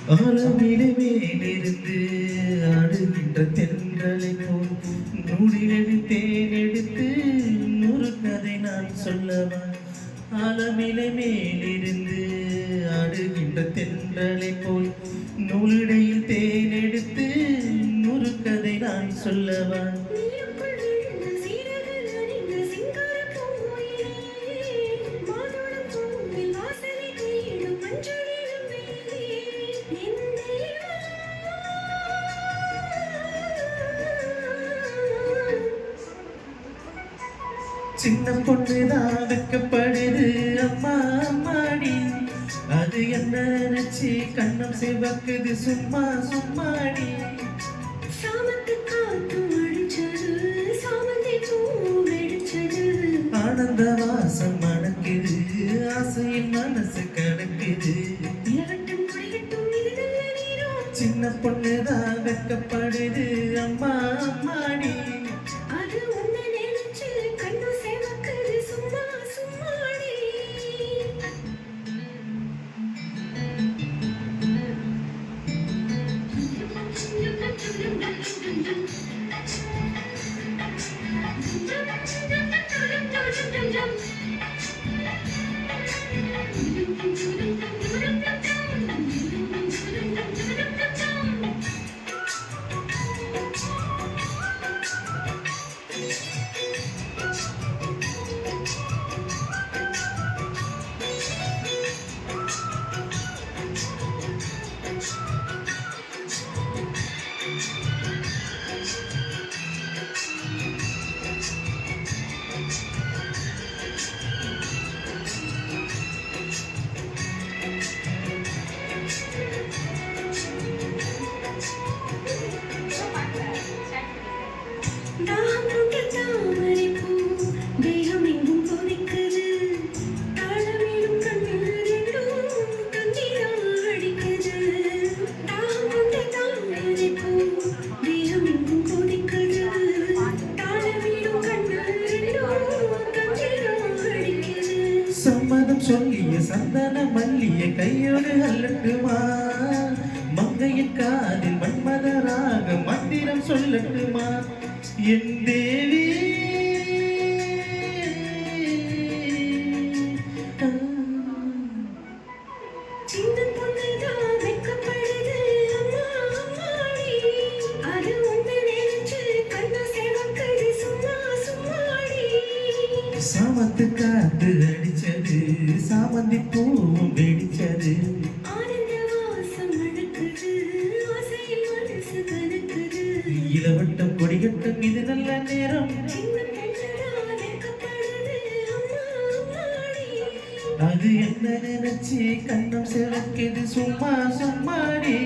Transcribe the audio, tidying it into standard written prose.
ஆலமிடு மேலிருந்து ஆடுகின்ற தென்றலை போல் நூலிழி தேனெடுத்து நூறு கதை நான் சொல்லவா. ஆலமிலை மேலிருந்து ஆடுகின்ற தென்றலை போல் நூலிடையில் தேனெடுத்து நூறு கதை நான் சொல்லவா. சின்ன பொண்ணுதான் வெக்கப்படுது அம்மா அம்மாடி, அது என்ன நினைச்சு கண்ணம் சிவக்குது சும்மா சும்மாடி. ஆனந்த வாசம் மணக்குது, ஆசையில் மனசு கணக்குது. சின்ன பொண்ணுதான் வெக்கப்படுது அம்மா அம்மாடி, சம்மதம் சொல்லிய சந்தன மல்லிய கையோடு அல்லட்டுமா, மங்கையின் காதில் மன்மதராக மந்திரம் சொல்லட்டுமா. என் தேவி சாமத்து காத்து அடிச்சது, சாமந்தி பூவும் வெடிச்சது. இளவட்டம் கொடிகட்டம் இது நல்ல நேரம், அது என்ன நினைச்சு கண்ணம் சிவக்குது சும்மா சும்மாடி.